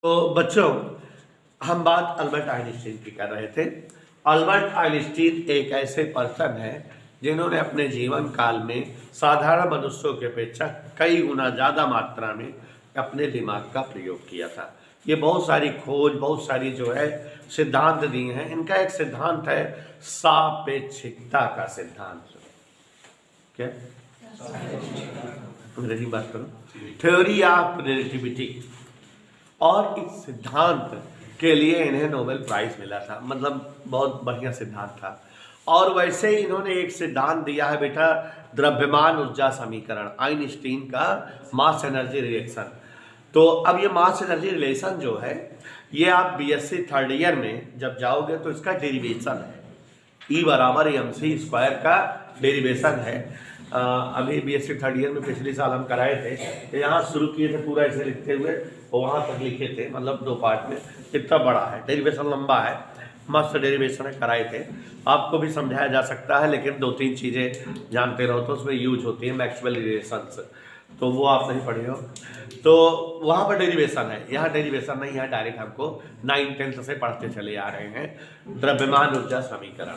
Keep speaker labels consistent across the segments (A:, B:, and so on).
A: तो बच्चों, हम बात अल्बर्ट आइंस्टीन की कर रहे थे। अल्बर्ट आइंस्टीन एक ऐसे पर्सन है जिन्होंने अपने जीवन काल में साधारण मनुष्यों की अपेक्षा कई गुना ज़्यादा मात्रा में अपने दिमाग का प्रयोग किया था। ये बहुत सारी खोज, बहुत सारी जो है सिद्धांत दिए हैं। इनका एक सिद्धांत है सापेक्षिकता का सिद्धांत। क्या अंग्रेजी बात करो, थ्योरी ऑफ रिलेटिविटी। और इस सिद्धांत के लिए इन्हें नोबेल प्राइज मिला था। मतलब बहुत बढ़िया सिद्धांत था। और वैसे ही इन्होंने एक सिद्धांत दिया है बेटा, द्रव्यमान ऊर्जा समीकरण, आइंस्टीन का मास एनर्जी रिलेशन। तो अब ये मास एनर्जी रिलेशन जो है, ये आप बीएससी थर्ड ईयर में जब जाओगे तो इसका डेरिवेशन है। E बराबर mc स्क्वायर का डेरिवेशन है। अभी बीएससी थर्ड ईयर में पिछले साल हम कराए थे, तो यहाँ शुरू किए थे पूरा ऐसे लिखते हुए, और वहाँ तक लिखे थे, मतलब 2 पार्ट में। इतना बड़ा है, डेरिवेशन लंबा है, मस्त डेरिवेशन कराए थे। आपको भी समझाया जा सकता है, लेकिन 2-3 चीज़ें जानते रहो तो उसमें यूज होती है, मैक्सवेल रिलेशंस, तो वो आप नहीं पढ़े हो। तो वहाँ पर डेरिवेशन है, यहाँ डेरिवेशन नहीं है, डायरेक्ट हमको 9th-10th से पढ़ते चले आ रहे हैं। द्रव्यमान ऊर्जा समीकरण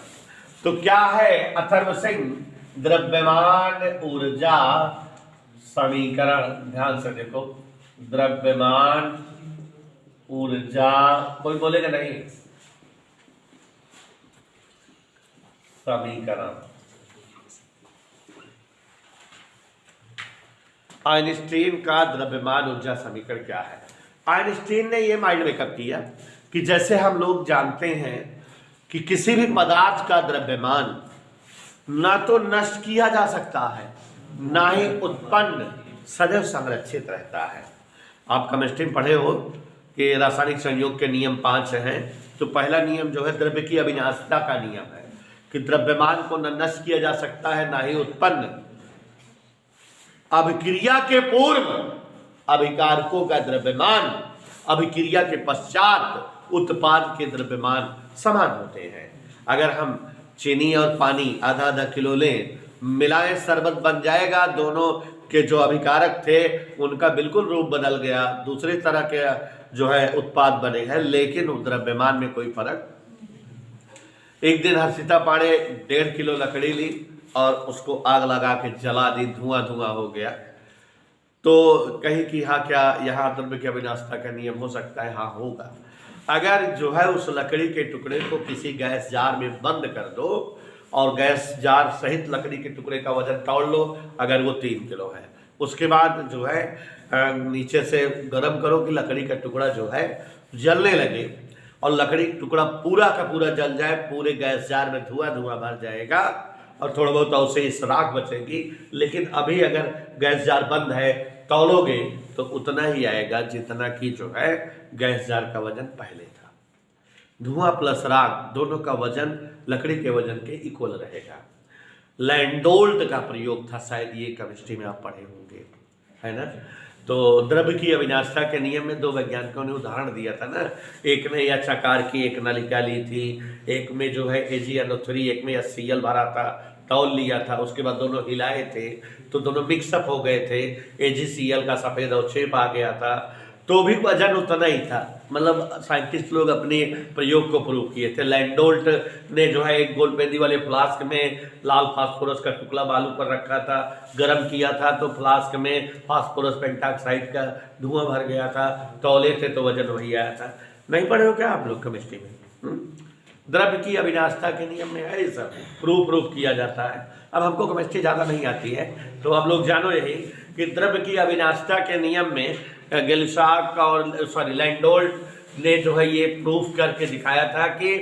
A: तो क्या है अथर्व सिंह? द्रव्यमान ऊर्जा समीकरण, ध्यान से देखो, द्रव्यमान ऊर्जा, कोई बोलेगा नहीं, समीकरण। आइंस्टीन का द्रव्यमान ऊर्जा समीकरण क्या है? आइंस्टीन ने यह माइंड मेकअप किया कि जैसे हम लोग जानते हैं कि किसी भी पदार्थ का द्रव्यमान ना तो नष्ट किया जा सकता है, ना ही उत्पन्न, सदैव संरक्षित रहता है। आप केमिस्ट्री में पढ़े हो कि रासायनिक संयोग के नियम 5 हैं। तो पहला नियम जो है द्रव्य की अविनाशिता का नियम है कि द्रव्यमान को न नष्ट किया जा सकता है, ना ही उत्पन्न। अभिक्रिया के पूर्व अभिकारकों का द्रव्यमान, अभिक्रिया के पश्चात उत्पाद के द्रव्यमान समान होते हैं। अगर हम चीनी और पानी आधा किलो लें, मिलाएं, शरबत बन जाएगा। दोनों के जो अभिकारक थे उनका बिल्कुल रूप बदल गया, दूसरे तरह के जो है उत्पाद बने हैं, लेकिन द्रव्यमान में कोई फर्क। एक दिन हर्षिता पांडे 1.5 किलो लकड़ी ली और उसको आग लगा के जला दी, धुआं धुआं हो गया। तो कहीं कि हाँ, क्या यहाँ द्रव्य की अविनाशिता का नियम हो सकता है? हाँ, होगा। अगर जो है उस लकड़ी के टुकड़े को किसी गैस जार में बंद कर दो और गैस जार सहित लकड़ी के टुकड़े का वजन तोड़ लो, अगर वो 3 किलो है, उसके बाद जो है नीचे से गर्म करो कि लकड़ी का टुकड़ा जो है जलने लगे, और लकड़ी टुकड़ा पूरा का पूरा जल जाए, पूरे गैस जार में धुआं धुआं भर जाएगा और थोड़ा बहुत उससे इस राख बचेगी। लेकिन अभी अगर गैस जार बंद है, तौलोगे तो उतना ही आएगा जितना कि जो है गैस जार का वजन पहले था। धुआं प्लस राख दोनों का वजन लकड़ी के वजन के इक्वल रहेगा। लैंडोल्ट का प्रयोग था, शायद ये केमिस्ट्री में आप पढ़े होंगे, है ना। तो द्रव्य की अविनाशिता के नियम में 2 वैज्ञानिकों ने उदाहरण दिया था ना। एक ने यक्षाकार की एक नलिका ली थी, एक में जो है AgNO3, एक में HCl भरा था, तौल लिया था, उसके बाद दोनों हिलाए थे तो दोनों मिक्सअप हो गए थे, AgCl का सफेद अवक्षेप आ गया था, तो भी वजन उतना ही था। मतलब साइंटिस्ट लोग अपने प्रयोग को प्रूव किए थे। लैंडोल्ट ने जो है एक गोलमेंदी वाले फ्लास्क में लाल फास्फोरस का टुकड़ा बालू पर रखा था, गर्म किया था तो फ्लास्क में फास्फोरस पेंटाक्साइड का धुआं भर गया था, तौले थे तो वजन वही आया था। नहीं पढ़े हो क्या आप लोग केमिस्ट्री में? द्रव्य की अविनाशिता के नियम में है, ये सब प्रूफ किया जाता है। अब हमको केमिस्ट्री ज़्यादा नहीं आती है, तो आप लोग जानो यही कि द्रव्य की अविनाशिता के नियम में गेलुसाक और लैंडोल्ट ने जो है ये प्रूफ करके दिखाया था कि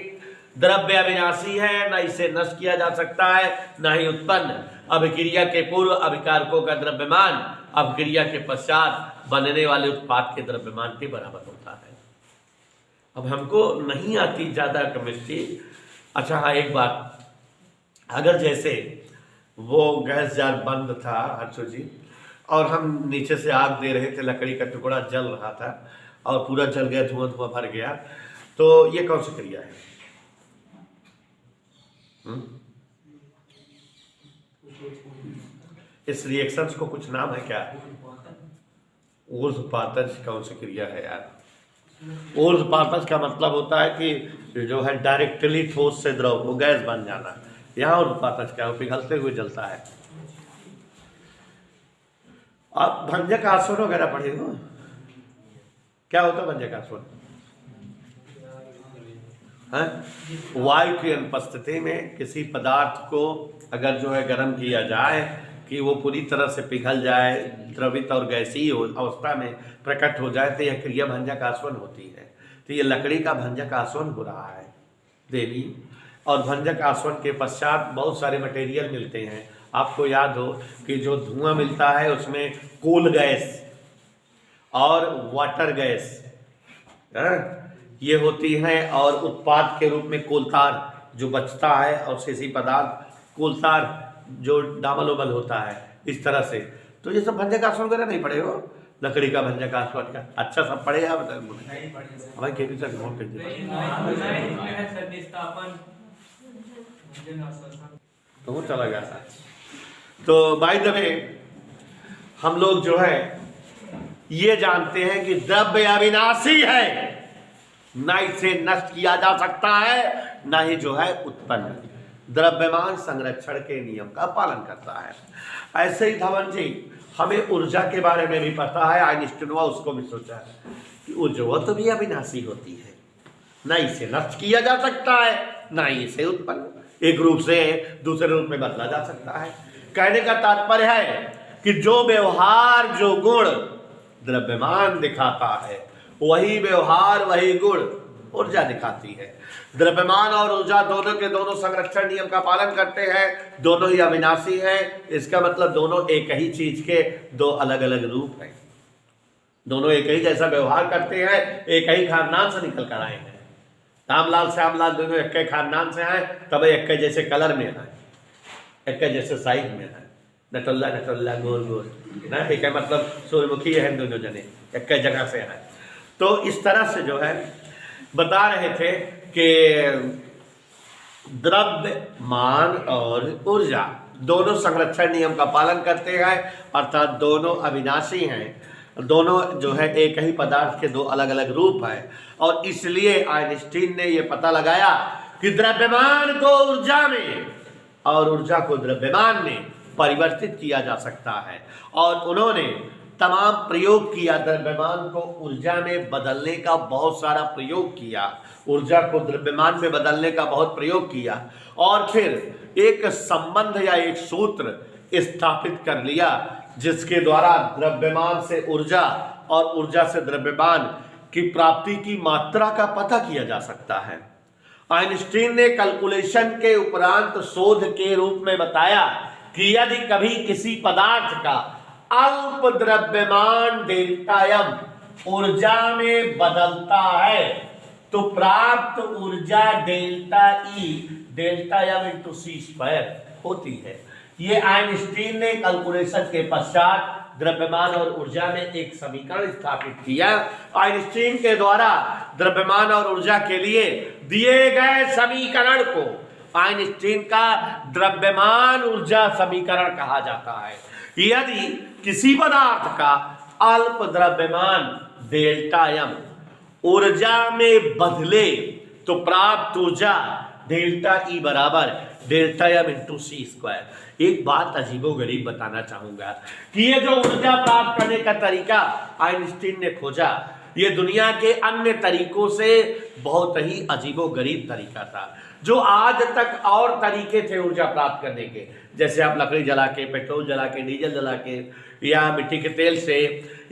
A: द्रव्य अविनाशी है, ना इसे नष्ट किया जा सकता है, ना ही उत्पन्न। अभिक्रिया के पूर्व अभिकारकों का द्रव्यमान अभिक्रिया के पश्चात बनने वाले उत्पाद के द्रव्यमान के बराबर होता है। अब हमको नहीं आती ज़्यादा केमिस्ट्री। अच्छा हाँ, एक बात, अगर जैसे वो गैस जार बंद था हर्षो जी, और हम नीचे से आग दे रहे थे, लकड़ी का टुकड़ा जल रहा था और पूरा जल गया, धुआं धुआं भर गया, तो ये कौन सी क्रिया है? इस रिएक्शंस को कुछ नाम है क्या? ऊर्ध्वपातज कौन सी क्रिया है यार? ऊर्ध्वपातज का मतलब होता है कि जो है डायरेक्टली ठोस से द्रव, वो गैस बन जाना। यहाँ ऊर्ध्वपातज क्या है, वो पिघलते हुए जलता है। आप भंजक आसवन वगैरह पढ़े हो? क्या होता है भंजक आसवन? वायु की अनुपस्थिति में किसी पदार्थ को अगर जो है गर्म किया जाए कि वो पूरी तरह से पिघल जाए, द्रवित और गैसीय अवस्था में प्रकट हो जाए, तो यह क्रिया भंजक आसवन होती है। तो ये लकड़ी का भंजक आसवन हो रहा है देवी। और भंजक आसवन के पश्चात बहुत सारे मटेरियल मिलते हैं। आपको याद हो कि जो धुआं मिलता है उसमें कोल गैस और वाटर गैस ये होती हैं, और उत्पाद के रूप में कोलतार जो बचता है, और शेषी पदार्थ कोलतार जो डामल उबल होता है, इस तरह से। तो ये सब भंजक आसवन वगैरह नहीं पढ़े हो? लकड़ी का भंजक आसवन का अच्छा सब पढ़े आप? हमारे के भी तो वो चला गया था। तो बाय द वे हम लोग जो है ये जानते हैं कि द्रव्य अविनाशी है, न इसे नष्ट किया जा सकता है, न ही जो है उत्पन्न। द्रव्यमान संरक्षण के नियम का पालन करता है। ऐसे ही धवन जी हमें ऊर्जा के बारे में भी पता है। आइंस्टीन उसको भी सोचा है कि ऊर्जा तो भी अविनाशी होती है, न इसे नष्ट किया जा सकता है, न ही इसे उत्पन्न एक रूप से दूसरे रूप में बदला जा सकता है। कहने का तात्पर्य है कि जो व्यवहार, जो गुण द्रव्यमान दिखाता है, वही व्यवहार, वही गुण ऊर्जा दिखाती है। द्रव्यमान और ऊर्जा दोनों के दोनों संरक्षण नियम का पालन करते हैं, दोनों ही अविनाशी हैं। इसका मतलब दोनों एक ही चीज के दो अलग अलग रूप हैं। दोनों एक ही जैसा व्यवहार करते हैं, एक ही खानदान से निकल कर आए हैं। रामलाल श्यामलाल दोनों एक ही खानदान से आए, तब एक जैसे कलर में आए, एक जैसे साइज में आए। नटोल्ला नटोल्ला गोल गोल ना, एक मतलब सूर्यमुखी है दोनों जने, एक जगह से आए। तो इस तरह से जो है बता रहे थे कि द्रव्यमान और ऊर्जा दोनों संरक्षण नियम का पालन करते हैं, अर्थात दोनों अविनाशी हैं। दोनों जो है एक ही पदार्थ के दो अलग अलग रूप हैं। और इसलिए आइंस्टीन ने यह पता लगाया कि द्रव्यमान को ऊर्जा में और ऊर्जा को द्रव्यमान में परिवर्तित किया जा सकता है। और उन्होंने तमाम प्रयोग किया, द्रव्यमान को ऊर्जा में बदलने का बहुत सारा प्रयोग किया, ऊर्जा को द्रव्यमान में बदलने का बहुत प्रयोग किया, और फिर एक संबंध या एक सूत्र स्थापित कर लिया जिसके द्वारा द्रव्यमान से ऊर्जा और ऊर्जा से द्रव्यमान की प्राप्ति की मात्रा का पता किया जा सकता है। आइंस्टीन ने कैलकुलेशन के उपरांत शोध के रूप में बताया कि यदि कभी किसी पदार्थ का अल्प द्रव्यमान डेल्टा एम ऊर्जा में बदलता है तो प्राप्त ऊर्जा delta E delta M into C square होती है। ये आइंस्टीन ने कैलकुलेशन के पश्चात द्रव्यमान और ऊर्जा में एक समीकरण स्थापित किया। आइंस्टीन के द्वारा द्रव्यमान और ऊर्जा के लिए दिए गए समीकरण को आइंस्टीन का द्रव्यमान ऊर्जा समीकरण कहा जाता है। यदि किसी पदार्थ का अल्प द्रव्यमान डेल्टा एम ऊर्जा में बदले तो प्राप्त ऊर्जा डेल्टा ई बराबर delta M into C square. एक बात अजीबोगरीब बताना चाहूंगा कि ये जो ऊर्जा प्राप्त करने का तरीका आइंस्टीन ने खोजा, ये दुनिया के अन्य तरीकों से बहुत ही अजीबोगरीब तरीका था। जो आज तक और तरीके थे ऊर्जा प्राप्त करने के, जैसे आप लकड़ी जला के, पेट्रोल जला के, डीजल जला के, या मिट्टी के तेल से,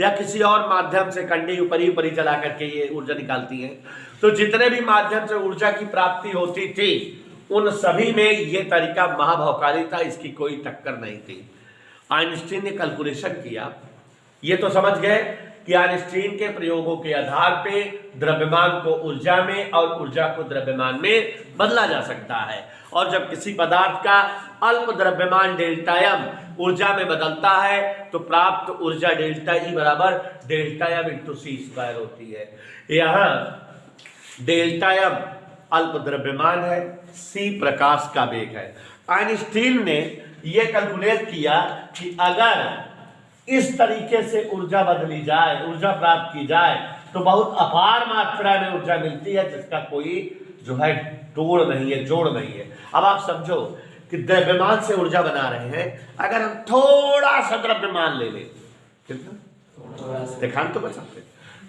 A: या किसी और माध्यम से कंडी ऊपरी ऊपरी जला करके ये ऊर्जा निकालती हैं। तो जितने भी माध्यम से ऊर्जा की प्राप्ति होती थी उन सभी में ये तरीका महाभवकारी था, इसकी कोई टक्कर नहीं थी। आइंस्टीन ने कैलकुलेशन किया, ये तो समझ गए कि आइंस्टीन के प्रयोगों के आधार पे द्रव्यमान को ऊर्जा में और ऊर्जा को द्रव्यमान में बदला जा सकता है। और जब किसी पदार्थ का अल्प द्रव्यमान डेल्टा एम ऊर्जा में बदलता है तो प्राप्त ऊर्जा डेल्टा ई बराबर delta M into C square होती है। यहाँ डेल्टा एम अल्प द्रव्यमान है, सी प्रकाश का वेग है। आइंस्टीन ने यह कैलकुलेट किया कि अगर इस तरीके से ऊर्जा बदली जाए, ऊर्जा प्राप्त की जाए, तो बहुत अपार मात्रा में ऊर्जा मिलती है, जिसका कोई जो है तोड़ नहीं है, जोड़ नहीं है। अब आप समझो कि द्रव्यमान से ऊर्जा बना रहे हैं, अगर हम थोड़ा सा द्रव्यमान ले लें, कितना दिखान तो बचा सकते,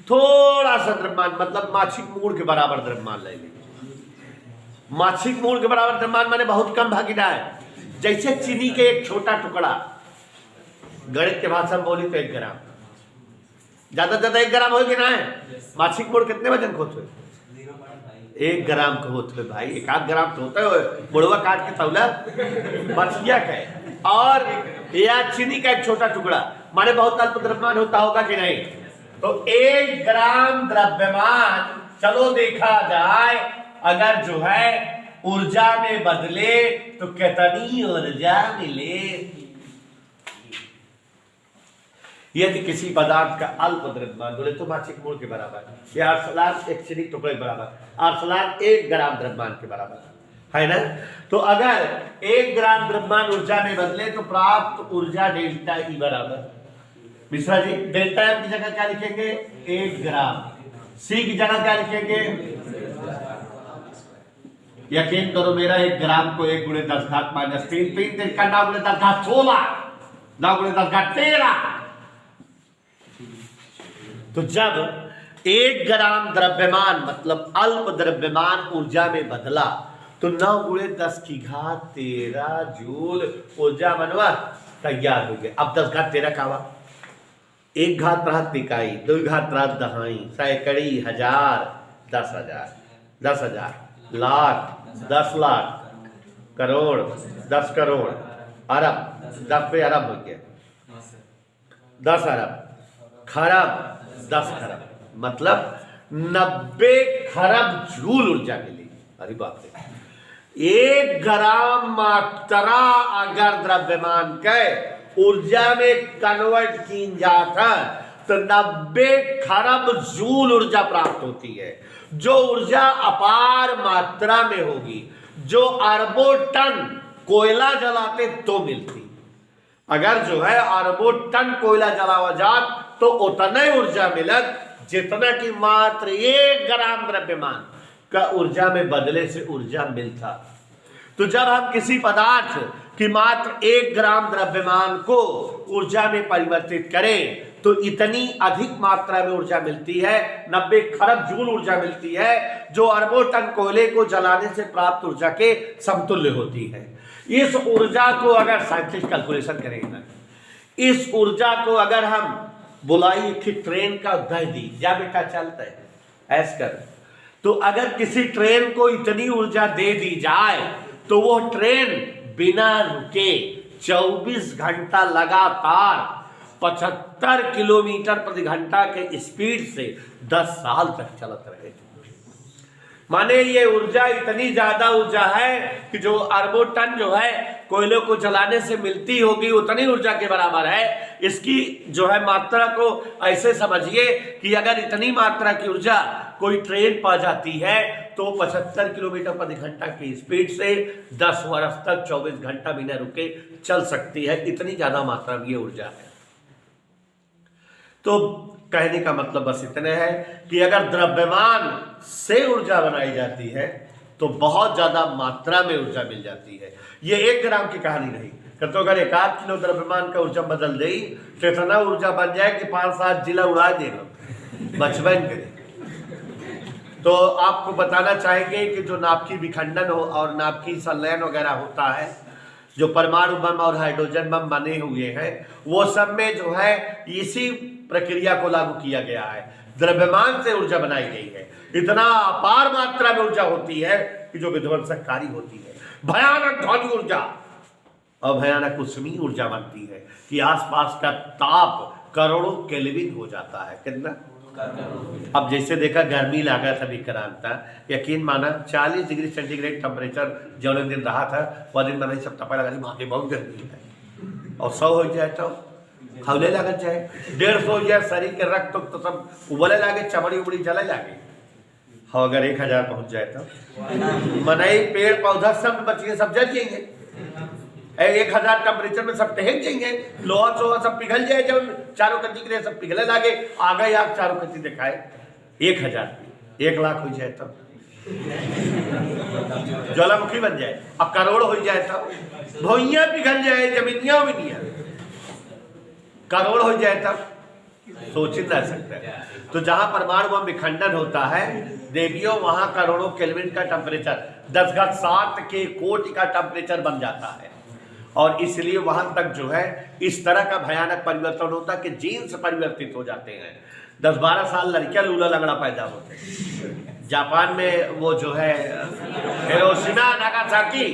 A: थोड़ा सा द्रव्यमान मतलब माछिक मूल के बराबर द्रव्यमान ले लें। माछिक मूल के बराबर द्रव्यमान माने बहुत कम भागीदार है। जैसे चीनी के एक छोटा टुकड़ा, गणित के भाषा में बोली तो 1 ग्राम, ज्यादा से ज्यादा 1 ग्राम हो कि ना है। माछिक मूल कितने वजन को होते? 1 ग्राम को होते भाई, 1 ग्राम तो होता है, बुढ़वा काट के तौला मछलिया का है। और या चीनी का एक छोटा टुकड़ा माने बहुत अल्प द्रव्यमान होता होगा कि नहीं? तो 1 ग्राम द्रव्यमान चलो देखा जाए अगर जो है ऊर्जा में बदले तो कितनी ऊर्जा मिले। यदि किसी पदार्थ का अल्प द्रव्यमान बोले तो माछिक मूल के बराबर, या आर्सलान एक चीनी टुकड़े के बराबर, आर्सलान 1 ग्राम द्रव्यमान के बराबर है ना। तो अगर 1 ग्राम द्रव्यमान ऊर्जा में बदले तो प्राप्त ऊर्जा डेल्टा ई बराबर, मिश्रा जी डेल्टा एम की जगह क्या लिखेंगे? 1 ग्राम। सी की जगह क्या लिखेंगे? यकीन करो मेरा 1 ग्राम को 1 × 10⁻³ 3 का 9 × 10⁻16 9 × 10⁻13। तो जब 1 ग्राम द्रव्यमान मतलब अल्प द्रव्यमान ऊर्जा में बदला तो 9 × 10⁻13 जूल ऊर्जा बनवा तैयार हो गया। अब 10⁻13 का हुआ 1 घात प्रहत इकाई, 2 घात प्रहत दहाई, सैकड़ी, हजार, 10,000, 10,000, लाख, 10 लाख, करोड़, 10 करोड़, अरब, 10 पे अरब हो गया, 10 अरब, खरब, 10 खरब, मतलब 90 खरब जूल ऊर्जा मिली। अरे बाप रे, 1 ग्राम मात्रा अगर द्रव्यमान के ऊर्जा में कन्वर्ट की जाता तो 90 खरब जूल ऊर्जा प्राप्त होती है, जो ऊर्जा अपार मात्रा में होगी, जो अरबों टन कोयला जलाते तो मिलती। अगर जो है अरबों टन कोयला जलावा जात तो उतना ही ऊर्जा मिलत जितना कि मात्र 1 ग्राम द्रव्यमान का ऊर्जा में बदले से ऊर्जा मिलता। तो जब हम किसी पदार्थ कि मात्र 1 ग्राम द्रव्यमान को ऊर्जा में परिवर्तित करें तो इतनी अधिक मात्रा में ऊर्जा मिलती है, 90 खरब जूल ऊर्जा मिलती है, जो अरबों टन कोयले को जलाने से प्राप्त ऊर्जा के समतुल्य होती है। इस ऊर्जा को अगर साइंटिस्ट कैलकुलेशन करेंगे, इस ऊर्जा को अगर हम बुलाई कि ट्रेन का दह दी जा बेटा चलता है ऐस कर, तो अगर किसी ट्रेन को इतनी ऊर्जा दे दी जाए तो वो ट्रेन बिना रुके 24 घंटा लगातार 75 किलोमीटर प्रति घंटा के स्पीड से 10 साल तक चलत रहे। माने ये ऊर्जा इतनी ज्यादा ऊर्जा है कि जो अरबों टन जो है कोयले को जलाने से मिलती होगी उतनी ऊर्जा के बराबर है। इसकी जो है मात्रा को ऐसे समझिए कि अगर इतनी मात्रा की ऊर्जा कोई ट्रेन पा जाती है तो 75 किलोमीटर प्रति घंटा की स्पीड से 10 वर्ष तक 24 घंटा बिना रुके चल सकती है। इतनी ज्यादा मात्रा में ये ऊर्जा है। तो कहने का मतलब बस इतने है कि अगर द्रव्यमान से ऊर्जा बनाई जाती है तो बहुत ज्यादा मात्रा में ऊर्जा मिल जाती है। ये 1 ग्राम की कहानी नहीं, तो अगर 1/8 किलो द्रव्यमान का ऊर्जा बदल दे तो इतना ऊर्जा बन जाए कि 5-7 जिला उड़ा देगा बचपन के। तो आपको बताना चाहेंगे कि जो नाभिकीय विखंडन हो और नाभिकीय संलयन वगैरह होता है, जो परमाणु बम और हाइड्रोजन बम बने हुए हैं, वो सब में जो है इसी प्रक्रिया को लागू किया गया है। द्रव्यमान से ऊर्जा बनाई गई है, इतना अपार मात्रा में ऊर्जा होती है कि जो विध्वंसकारी होती है। भयानक ध्वनि ऊर्जा और भयानक उष्मीय ऊर्जा बनती है कि आसपास का ताप करोड़ों केल्विन हो जाता है। कितना? अब जैसे देखा गर्मी लगा था विक्रांता, यकीन माना 40 डिग्री सेंटीग्रेड टेम्परेचर जो दिन रहा था वह दिन मैंने सब तपा लगा माथे बहुत गर्मी है और 100 हो जाए तो खौले लागत जाए, 150 हो जाए शरीर के रक्त तो सब उबले लागे, चमड़ी उबड़ी जले लागे। हाँ अगर 1000 पहुंच जाए तो मनई पेड़ पौधा सब बचिए सब जल जाएंगे। 1000 टेम्परेचर में सब टहक जाएंगे, लोहा सोहा सब पिघल जाए, जब चारों कत्ती के सब पिघले लागे, आ गए आप चारों कत्ती दिखाए 1000 1 लाख हो जाए तब ज्वालामुखी बन जाए, अब करोड़ हो जाए तब भोइया पिघल जाए, जमीनिया बिनिया करोड़ हो जाए तब सोच नहीं सकता है। तो जहां परमाणु बम विखंडन होता है देवियों, वहां करोड़ों केल्विन का टेम्परेचर 10⁻⁷ के कोटि का टेम्परेचर बन जाता है। और इसलिए वहां तक जो है इस तरह का भयानक परिवर्तन होता है कि जीन्स परिवर्तित हो जाते हैं। 10-12 साल लड़कियां लूला लगड़ा पैदा होते हैं। जापान में वो जो है हिरोशिमा नागासाकी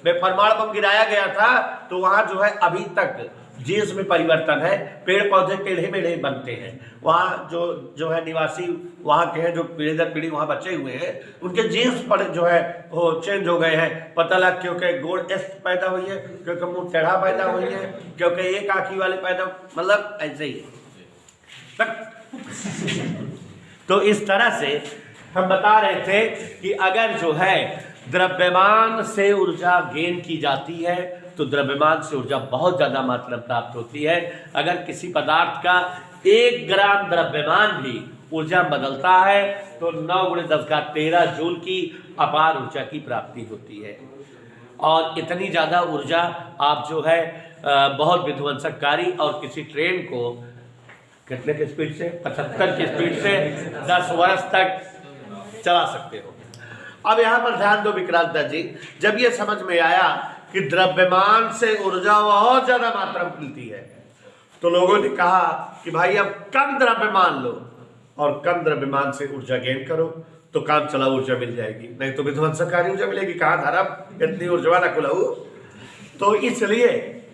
A: में परमाणु बम गिराया गया था, तो वहां जो है अभी तक जीन्स में परिवर्तन है, पेड़ पौधे टेढ़े मेढ़े बनते हैं। वहाँ जो है निवासी वहाँ के हैं, जो पीढ़ी दर पीढ़ी वहाँ बचे हुए हैं, उनके जीन्स पर जो है वो चेंज हो गए हैं। पता लग क्योंकि गोल एस पैदा हुई है, क्योंकि मुंह टेढ़ा पैदा हुई है, क्योंकि एक आँखी वाले पैदा, मतलब ऐसे ही तो इस तरह से हम बता रहे थे कि अगर जो है द्रव्यमान से ऊर्जा गेन की जाती है तो द्रव्यमान से ऊर्जा बहुत ज़्यादा मात्रा में प्राप्त होती है। अगर किसी पदार्थ का 1 ग्राम द्रव्यमान भी ऊर्जा बदलता है तो 9×10⁻13 जूल की अपार ऊर्जा की प्राप्ति होती है। और इतनी ज़्यादा ऊर्जा आप जो है बहुत विध्वंसकारी और किसी ट्रेन को कितने की स्पीड से 75 की स्पीड से 10 वर्ष तक चला सकते हो। अब यहाँ पर ध्यान दो विक्रांत जी, जब ये समझ में आया कि द्रव्यमान से ऊर्जा बहुत ज्यादा मात्रा में मिलती है तो लोगों ने कहा कि भाई अब कम द्रव्यमान लो और कम द्रव्यमान से ऊर्जा गेन करो तो काम चला ऊर्जा मिल जाएगी, नहीं तो विध्वंसकारी ऊर्जा मिलेगी। कहाँ धर्म इतनी ऊर्जा ना खुलाऊ, तो इसलिए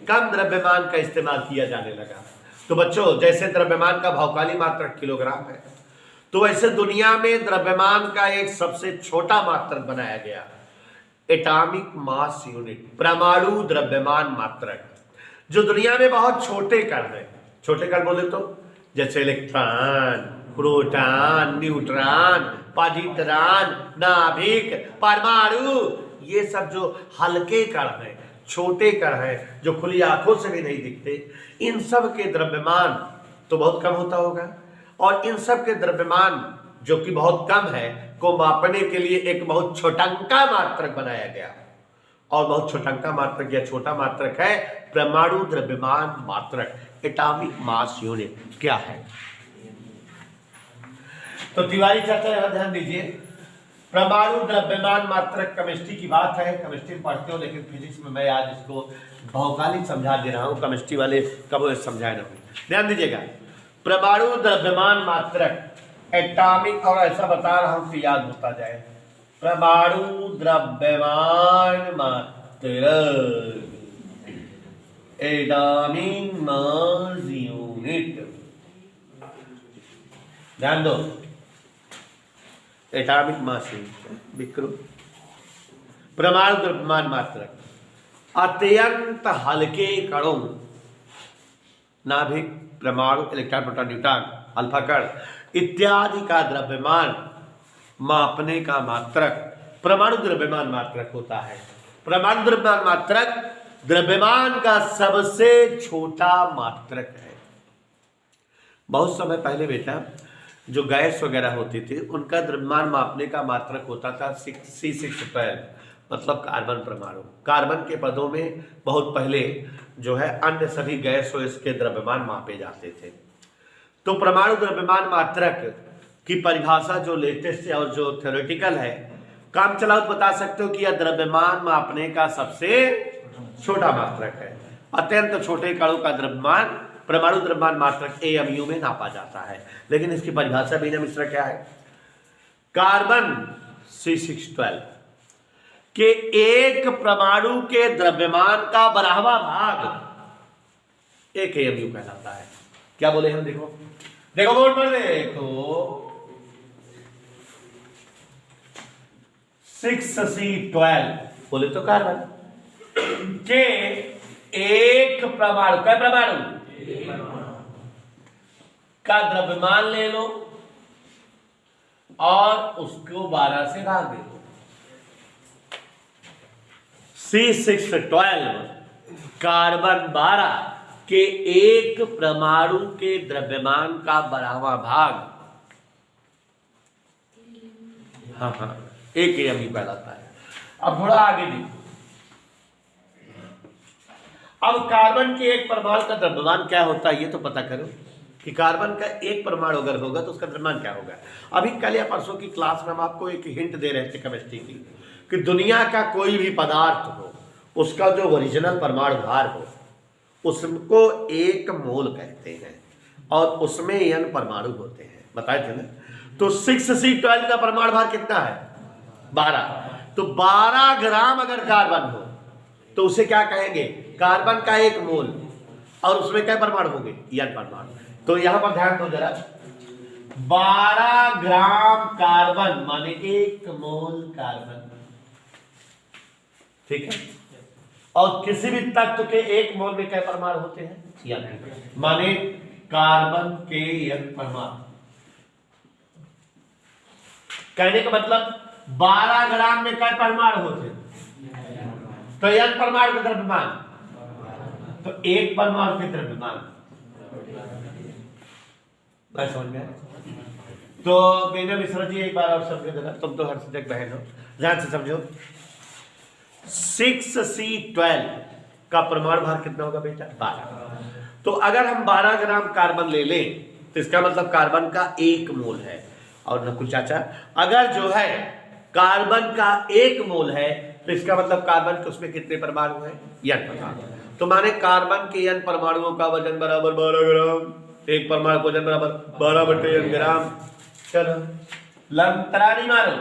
A: कम द्रव्यमान का इस्तेमाल किया जाने लगा। तो बच्चों, जैसे द्रव्यमान का भावकाली मात्रक किलोग्राम है, तो वैसे दुनिया में द्रव्यमान का एक सबसे छोटा मात्रक बनाया गया, एटॉमिक मास यूनिट, परमाणु द्रव्यमान मात्रक, जो दुनिया में बहुत छोटे कण हैं। छोटे कण बोले तो जैसे इलेक्ट्रॉन, प्रोटॉन, न्यूट्रॉन, पॉजिट्रॉन, नाभिक, परमाणु, ये सब जो हल्के कण हैं, छोटे कण हैं, जो खुली आंखों से भी नहीं दिखते, इन सब के द्रव्यमान तो बहुत कम होता होगा। और इन सब के द्रव्यमान जो कि बहुत कम है को मापने के लिए एक बहुत छोटंका मात्रक बनाया गया। और बहुत छोटंका मात्रक या छोटा मात्रक है परमाणु द्रव्यमान मात्रक, एटॉमिक मास यूनिट। क्या है? तो तिवारी चाचा यहां ध्यान दीजिए, परमाणु द्रव्यमान मात्रक केमिस्ट्री की बात है, केमिस्ट्री पढ़ते हो, लेकिन फिजिक्स में मैं आज इसको भौगोलिक समझा दे रहा हूं, केमिस्ट्री वाले कब समझाए ना। ध्यान दीजिएगा, परमाणु द्रव्यमान मात्रक एटॉमिक, और ऐसा बता रहा हूं कि याद होता जाए, परमाणु द्रव्यमान मात्रक एटॉमिक मास यूनिट। ध्यान दो, एटॉमिक मास यूनिट विक्रम, परमाणु द्रव्यमान मात्रक अत्यंत हल्के कणों, नाभिक, परमाणु, इलेक्ट्रॉन, प्रोटॉन, न्यूट्रॉन, अल्फा कण इत्यादि का द्रव्यमान मापने का मात्रक परमाणु द्रव्यमान मात्रक होता है। परमाणु द्रव्यमान मात्रक द्रव्यमान का सबसे छोटा मात्रक है। बहुत समय पहले बेटा जो गैस वगैरह होती थी उनका द्रव्यमान मापने का मात्रक होता था C612, मतलब कार्बन परमाणु। कार्बन के पदों में बहुत पहले जो है अन्य सभी गैस और इसके द्रव्यमान मापे जाते थे। तो परमाणु द्रव्यमान मात्रक की परिभाषा जो लेटेस्ट और जो थ्योरेटिकल है, काम चलाओ बता सकते हो कि यह द्रव्यमान मापने का सबसे छोटा मात्रक है। अत्यंत छोटे कणों का द्रव्यमान परमाणु द्रव्यमान मात्रक AMU में नापा जाता है। लेकिन इसकी परिभाषा बीना मिश्रा क्या है? कार्बन C612 के एक परमाणु के द्रव्यमान का 12वां भाग एक AMU कहलाता है। क्या बोले हम? देखो देखो बोर्ड पर देखो, 6C12 बोले तो कार्बन के एक परमाणु का का द्रव्यमान ले लो और उसको 12 से भाग दे दो। C612 कार्बन 12 के एक परमाणु के द्रव्यमान का 12वां भाग हाँ हाँ, 1 AMU कहलाता है। अब थोड़ा आगे देखो, अब कार्बन के एक परमाणु का द्रव्यमान क्या होता है ये तो पता करो कि कार्बन का एक परमाणु अगर होगा तो उसका द्रव्यमान क्या होगा। अभी कल या परसों की क्लास में हम आपको एक हिंट दे रहे थे केमिस्ट्री की कि दुनिया का कोई भी पदार्थ हो, उसका जो ओरिजिनल परमाणु भार हो उसको 1 मोल कहते हैं और उसमें n परमाणु होते हैं, बताए थे ना। तो 6C12 का परमाणु भार कितना है? 12। तो 12 ग्राम अगर कार्बन हो तो उसे क्या कहेंगे? कार्बन का 1 मोल, और उसमें क्या परमाणु होंगे? n परमाणु। तो यहां पर ध्यान दो जरा, 12 ग्राम कार्बन माने 1 मोल कार्बन, ठीक है। और किसी भी तत्व के 1 मोल में क्या परमाणु होते हैं? n, माने कार्बन के n परमाणु। कहने का मतलब 12 ग्राम में क्या परमाणु होते हैं? तो n परमाणु का द्रव्यमान, तो 1 परमाणु के द्रव्यमान, समझ में? तो मेरे मिश्रा जी एक बार और समझो जरा, तुम तो हर सब्जेक्ट बहन हो, ध्यान से समझो। 6C12 का परमाणु भार कितना होगा बेटा? 12। तो अगर हम 12 ग्राम कार्बन ले लें तो इसका मतलब कार्बन का 1 मोल है। और नकुल चाचा, अगर जो है कार्बन का 1 मोल है तो इसका मतलब कार्बन के उसमें कितने परमाणु है? n परमाणु। तो माने कार्बन के n परमाणुओं का वजन बराबर 12 ग्राम, 1 परमाणु का वजन बराबर 12/n ग्राम। चलो लंतरा नहीं मारो,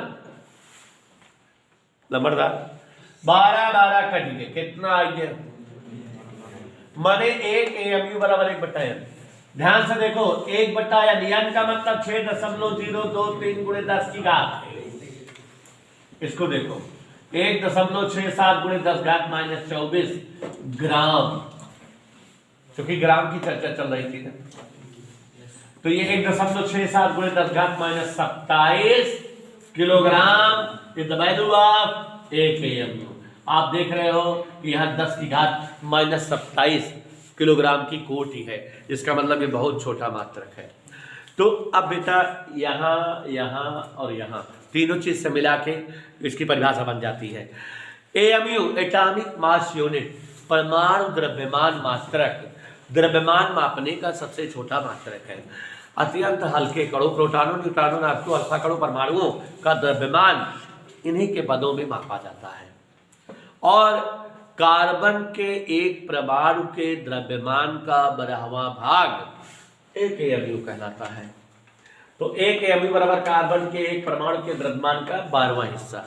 A: नंबरदार 12 कट गए, कितना आ गया? माने 1 AMU बराबर 1/n। ध्यान से देखो, 1/n, n का मतलब 6.023 × 10 की घात। इसको देखो 1.67 × 10 - 24 ग्राम, क्योंकि ग्राम की चर्चा चल रही थी ना। तो ये 1.67 × 10 - 27 kilogram is the value of 1 AMU। आप देख रहे हो कि यहाँ 10 की घात -27 किलोग्राम की कोटि है, इसका मतलब ये बहुत छोटा मात्रक है। तो अब बेटा यहाँ, यहाँ और यहाँ तीनों चीज से मिला के इसकी परिभाषा बन जाती है। AMU एटॉमिक मास यूनिट, परमाणु द्रव्यमान मात्रक, द्रव्यमान मापने का सबसे छोटा मात्रक है। अत्यंत हल्के कणों, प्रोटॉनों, न्यूट्रॉनों, नाभिकों, अल्फा कणों, परमाणुओं का द्रव्यमान इन्हीं के पदों में मापा जाता है। और कार्बन के एक परमाणु के द्रव्यमान का 12वां भाग 1 AMU कहलाता है। तो 1 AMU बराबर कार्बन के एक परमाणु के द्रव्यमान का 12वां हिस्सा।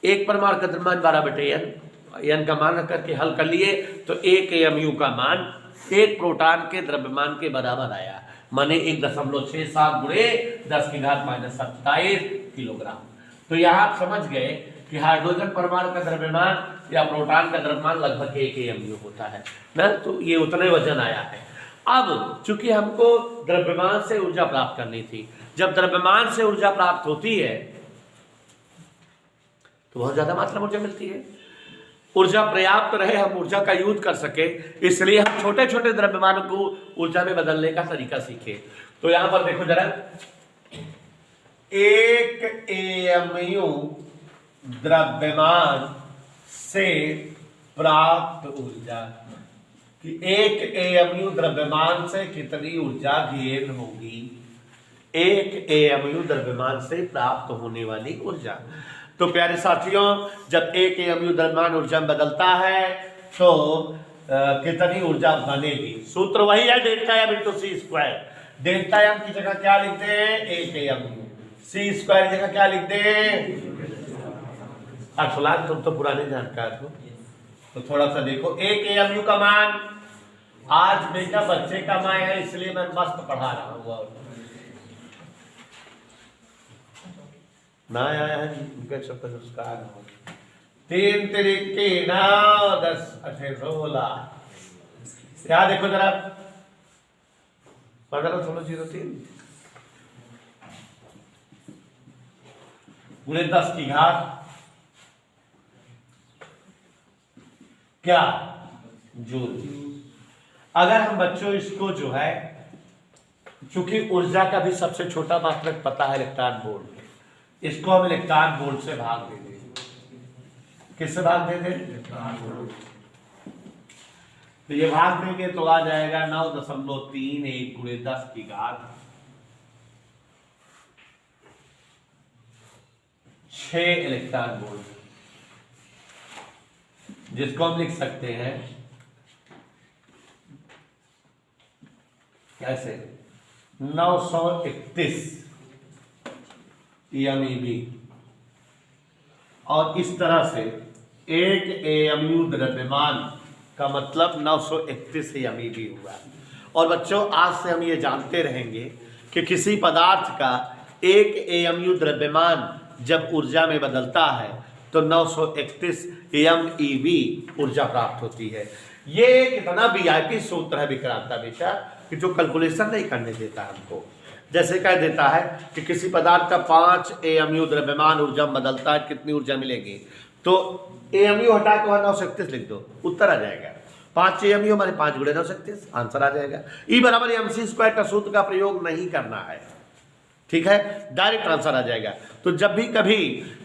A: एक परमाणु का द्रव्यमान 12/n, n का मान रख करके हल कर लिए तो 1 AMU का मान एक प्रोटॉन के द्रव्यमान के बराबर आया, माने 1.67 × 10 की घात -27 किलोग्राम। तो यहाँ आप समझ गए कि हाइड्रोजन परमाणु का द्रव्यमान या प्रोटॉन का द्रव्यमान लगभग 1 AMU होता है ना। तो ये उतने वजन आया है। अब चूंकि हमको द्रव्यमान से ऊर्जा प्राप्त करनी थी, जब द्रव्यमान से ऊर्जा प्राप्त होती है तो बहुत ज्यादा मात्रा में ऊर्जा मिलती है। ऊर्जा पर्याप्त रहे, हम ऊर्जा का यूज कर सके, इसलिए हम छोटे छोटे द्रव्यमानों को ऊर्जा में बदलने का तरीका सीखे। तो यहां पर देखो जरा, 1 AMU द्रव्यमान से प्राप्त ऊर्जा, कि 1 AMU द्रव्यमान से कितनी ऊर्जा गेन होगी? 1 AMU द्रव्यमान से प्राप्त होने वाली ऊर्जा। तो प्यारे साथियों, जब 1 AMU द्रव्यमान ऊर्जा में बदलता है तो कितनी ऊर्जा बनेगी? सूत्र वही है, delta M into C²। Delta M की जगह क्या लिखते हैं? 1 AMU। C² की जगह क्या लिखते हैं? अफलान, तुम तो पुराने जानकार हो, तो थोड़ा सा देखो 1 AMU का मान, आज बेटा बच्चे का मान है इसलिए मैं मस्त पढ़ा रहा हूँ। ना आया है उनके सबका संस्कार हो। 3 तरीके 9 10 18 16, क्या देखो जरा 15 16 03 पूरे 10 की घात क्या जूल। अगर हम बच्चों इसको जो है, चूंकि ऊर्जा का भी सबसे छोटा मात्रक पता है इलेक्ट्रॉन वोल्ट, इसको हम इलेक्ट्रॉन वोल्ट से भाग दे दें। किससे भाग दे दें? तो ये भाग देंगे तो आ जाएगा 9.31 गुणे 10 की घात 6 इलेक्ट्रॉन वोल्ट, जिसको हम लिख सकते हैं कैसे? 931 MEV। और इस तरह से 1 AMU द्रव्यमान का मतलब 931 MEV हुआ। और बच्चों आज से हम ये जानते रहेंगे कि किसी पदार्थ का 1 AMU द्रव्यमान जब ऊर्जा में बदलता है तो 931 MeV ऊर्जा प्राप्त होती है। ये कितना VIP सूत्र है विक्रांता बेटा कि जो कैलकुलेशन नहीं करने देता हमको। जैसे कह देता है कि किसी पदार्थ का 5 AMU द्रव्यमान ऊर्जा में बदलता है, कितनी ऊर्जा मिलेगी? तो AMU हटा के 931 लिख दो, उत्तर आ जाएगा। 5 AMU हमारे 5 गुणे 931, आंसर आ जाएगा। E बराबर mc² का सूत्र का प्रयोग नहीं करना है, ठीक है, डायरेक्ट आंसर आ जाएगा। तो जब भी कभी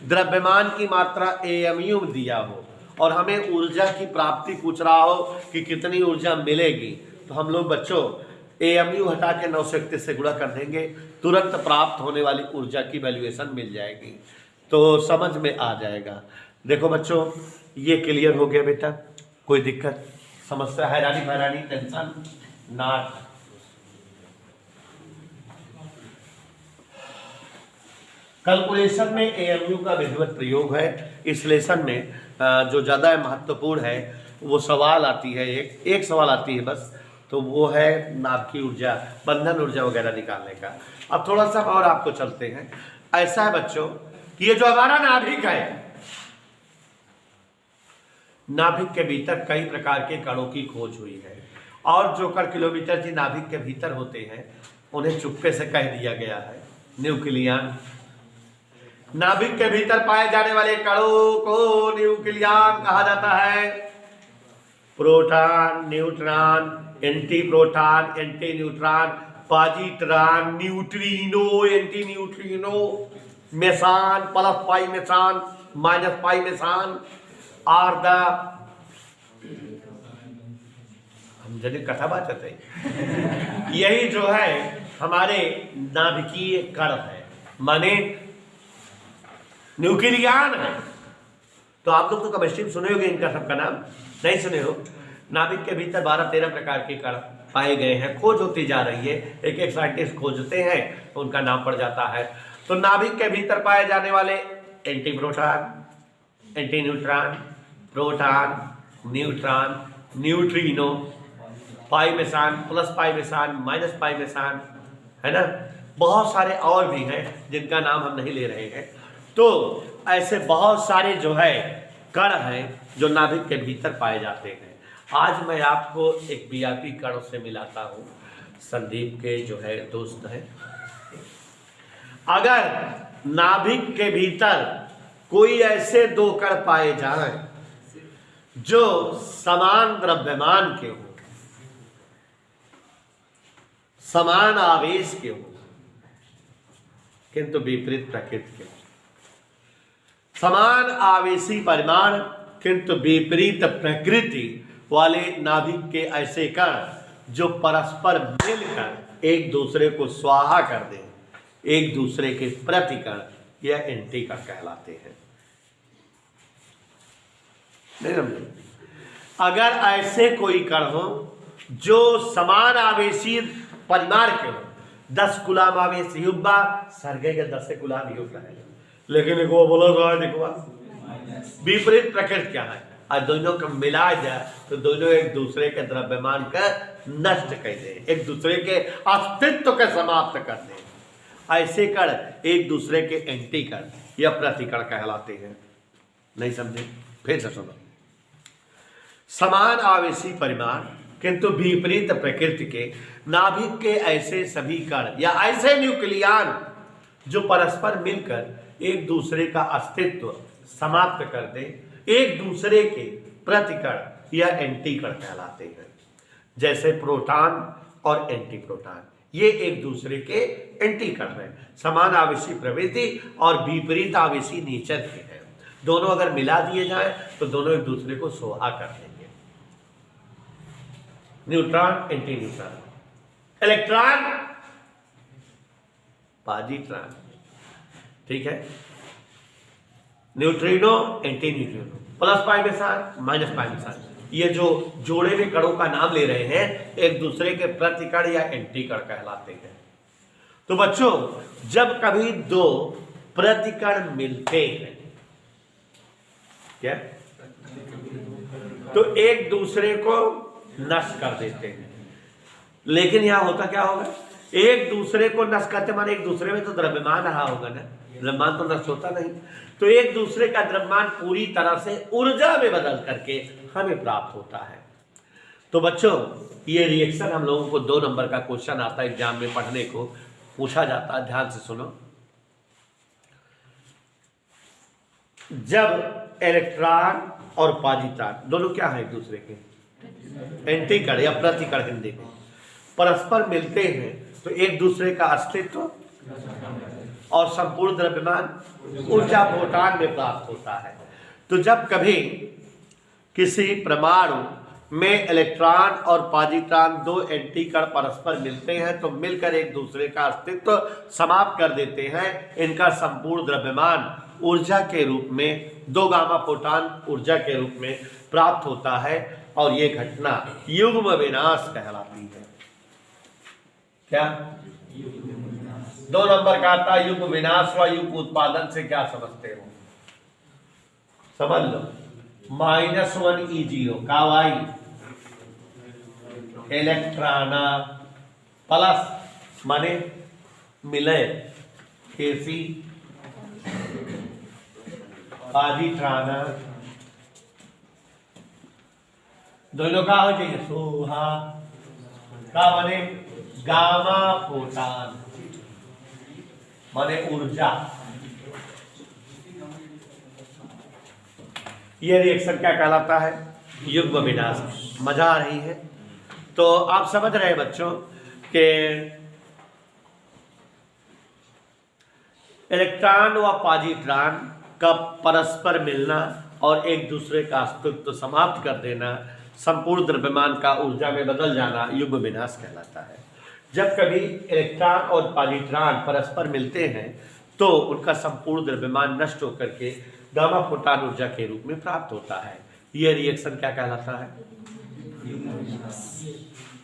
A: द्रव्यमान की मात्रा AMU में दिया हो और हमें ऊर्जा की प्राप्ति पूछ रहा हो कि कितनी ऊर्जा मिलेगी, तो हम लोग बच्चों AMU हटा के 931 से गुणा कर देंगे, तुरंत प्राप्त होने वाली ऊर्जा की वैल्यूएशन मिल जाएगी, तो समझ में आ जाएगा। देखो बच्चों ये क्लियर हो गया बेटा, कोई दिक्कत समस्या हैरानी टेंशन ना। कैलकुलेशन में AMU का विधिवत प्रयोग है। इस लेसन में जो ज़्यादा महत्वपूर्ण है वो सवाल आती है, एक सवाल आती है बस, तो वो है नाभ की ऊर्जा, बंधन ऊर्जा वगैरह निकालने का। अब थोड़ा सा और आपको चलते हैं। ऐसा है बच्चों कि ये जो हमारा नाभिक है, नाभिक के भीतर कई प्रकार के कणों की खोज हुई है और जो कण किलोमीटर जी नाभिक के भीतर होते हैं उन्हें चुप्पे से कह दिया गया है न्यूक्लियन। नाभिक के भीतर पाए जाने वाले कणों को न्यूक्लियन कहा जाता है। Proton, neutron, anti proton, anti neutron, positron, neutrino, anti neutrino, meson, plus pi meson, minus pi meson are the हम जने कथा बात करते हैं। यही जो है हमारे नाभिकीय कण है, माने न्यूक्लियन है। तो आप लोग तो केमिस्ट्री में सुने होंगे, इनका सबका नाम नहीं सुने हो। नाभिक के भीतर 12-13 प्रकार के कण पाए गए हैं, खोज होती जा रही है, एक एक साइंटिस्ट खोजते हैं तो उनका नाम पड़ जाता है। तो नाभिक के भीतर पाए जाने वाले anti proton, anti neutron, proton, neutron, neutrino, pi meson, plus pi meson, minus pi meson, है ना, बहुत सारे और भी हैं जिनका नाम हम नहीं ले रहे हैं। तो ऐसे बहुत सारे जो है कण हैं जो नाभिक के भीतर पाए जाते हैं। आज मैं आपको एक VIP कण से मिलाता हूँ, संदीप के जो है दोस्त हैं। अगर नाभिक के भीतर कोई ऐसे 2 कण पाए जाएं जो समान द्रव्यमान के हो, समान आवेश के हो, किंतु विपरीत प्रकृति के हो, समान आवेशी परिमाण किंतु विपरीत प्रकृति वाले नाभिक के ऐसे कण जो परस्पर मिलकर एक दूसरे को स्वाहा कर दें, एक दूसरे के प्रतिकण या एंटी कण कहलाते हैं। नहीं समझे? अगर ऐसे कोई कण हो जो समान आवेशी परिमाण के हो, 10 कूलम आवेश युग्मा सर्गे के 10 कूलम युग्म है, लेकिन एक वो बोला था देखो विपरीत प्रकृति क्या है, और दोनों को मिला जाए तो दोनों एक दूसरे के द्रव्यमान का नष्ट कर दे, एक दूसरे के अस्तित्व को समाप्त कर दे। ऐसे कण एक दूसरे के एंटी कण या प्रतिकण कहलाते हैं। नहीं समझे? फिर से सुनो। समान आवेशी परिमाण किंतु विपरीत प्रकृति के नाभिक के ऐसे सभी कण या ऐसे न्यूक्लियन जो परस्पर मिलकर एक दूसरे का अस्तित्व समाप्त कर दे, एक दूसरे के प्रतिकण या एंटी कण कहलाते हैं। जैसे प्रोटॉन और एंटी प्रोटॉन, ये एक दूसरे के एंटी कण हैं, समान आवेशी प्रवृत्ति और विपरीत आवेशी नेचर के हैं। दोनों अगर मिला दिए जाएं तो दोनों एक दूसरे को सोहा कर देंगे। Neutron anti neutron, electron positron, ठीक है, neutrino anti neutrino, plus pi के साथ माइनस पाई के साथ। ये जो जोड़े हुए कणों का नाम ले रहे हैं एक दूसरे के प्रतिकण या एंटी कण कहलाते हैं। तो बच्चों जब कभी दो प्रतिकण मिलते हैं क्या, तो एक दूसरे को नष्ट कर देते हैं। लेकिन यहां होता क्या होगा, एक दूसरे को नष्ट करते माने एक दूसरे में तो द्रव्यमान रहा होगा ना, द्रव्यमान तो नष्ट होता नहीं, तो एक दूसरे का द्रव्यमान पूरी तरह से ऊर्जा में बदल करके हमें प्राप्त होता है। तो बच्चों ये रिएक्शन हम लोगों को 2 नंबर का क्वेश्चन आता है एग्जाम में पढ़ने को पूछा जाता है, ध्यान से सुनो। जब इलेक्ट्रॉन और पॉजिट्रॉन दोनों क्या है एक दूसरे के एंटी कण या प्रतिकण हिंदी में परस्पर मिलते हैं तो एक दूसरे का अस्तित्व और संपूर्ण द्रव्यमान ऊर्जा प्रोटॉन में प्राप्त होता है। तो जब कभी किसी परमाणु में इलेक्ट्रॉन और पॉजिट्रॉन 2 एंटी कण परस्पर मिलते हैं तो मिलकर एक दूसरे का अस्तित्व समाप्त कर देते हैं। इनका संपूर्ण द्रव्यमान ऊर्जा के रूप में 2 गामा फोटॉन ऊर्जा के रूप में प्राप्त होता है और ये घटना युग्म विनाश कहलाती है। क्या 2 नंबर का आता है युग्म विनाश व युग्म उत्पादन से क्या समझते हो, समझ लो। -1 E0 का वाई इलेक्ट्रॉन प्लस माने मिले केसी पॉजिट्रॉन दोनों का हो चाहिए सोहा का बने गामा फोटॉन माने ऊर्जा। ये रिएक्शन क्या कहलाता है, युग्म विनाश। मजा आ रही है? तो आप समझ रहे हैं बच्चों कि इलेक्ट्रॉन व पॉजिट्रॉन का परस्पर मिलना और एक दूसरे का अस्तित्व समाप्त कर देना, संपूर्ण द्रव्यमान का ऊर्जा में बदल जाना युग्म विनाश कहलाता है। जब कभी इलेक्ट्रॉन और पॉजिट्रॉन परस्पर मिलते हैं तो उनका संपूर्ण द्रव्यमान नष्ट होकर के गामा फोटॉन ऊर्जा के रूप में प्राप्त होता है। यह रिएक्शन क्या कहलाता है,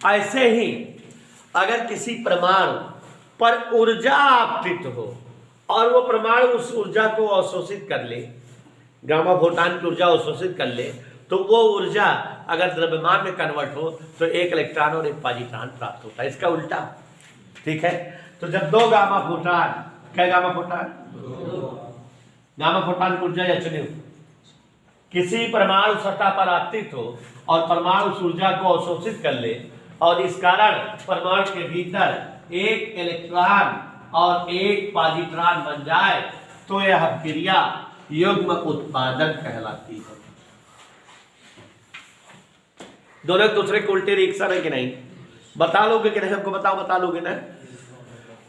A: ऐसे ही अगर किसी परमाणु पर ऊर्जा आपतित हो और वो परमाणु उस ऊर्जा को अवशोषित कर ले, गामा फोटॉन की ऊर्जा अवशोषित कर ले, तो वो ऊर्जा अगर द्रव्यमान में कन्वर्ट हो तो एक इलेक्ट्रॉन और एक पॉजिट्रॉन प्राप्त होता है। इसका उल्टा, ठीक है। तो जब 2 गामा फोटॉन, क्या गामा फोटॉन, गामा फोटॉन की ऊर्जा चुनियो किसी परमाणु सतह पर आपतित हो और परमाणु उस ऊर्जा को अवशोषित कर ले और इस कारण परमाणु के भीतर एक इलेक्ट्रॉन और एक पॉजिट्रॉन बन जाए तो यह क्रिया युग्म उत्पादन कहलाती है। दोनों एक दूसरे के उल्टे रिएक्शन है कि नहीं, बता लोगे कि नहीं, हमको बताओ, बता लोगे ना।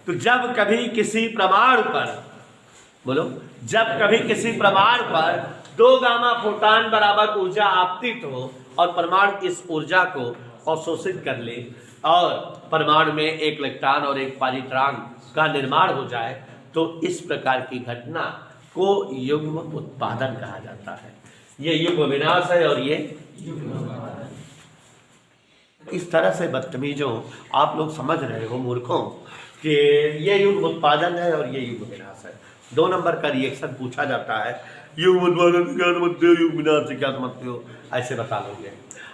A: तो जब कभी किसी परमाणु पर, बोलो, जब कभी किसी परमाणु पर 2 गामा फोटॉन बराबर ऊर्जा आपतित हो और परमाणु इस ऊर्जा को अवशोषित कर ले और परमाणु में एक इलेक्ट्रॉन और एक पॉजिट्रॉन का निर्माण हो जाए तो इस प्रकार की घटना को युग्म उत्पादन कहा जाता है। ये युग्म विनाश है और ये इस तरह से बदतमीजों आप लोग समझ रहे हो मूर्खों कि ये युग्म उत्पादन है और ये युग्म विनाश है। 2 नंबर का रिएक्शन पूछा जाता है, युग्म उत्पादन से क्या समझते हो, युग्म विनाश से क्या समझते हो, ऐसे बता लोगे।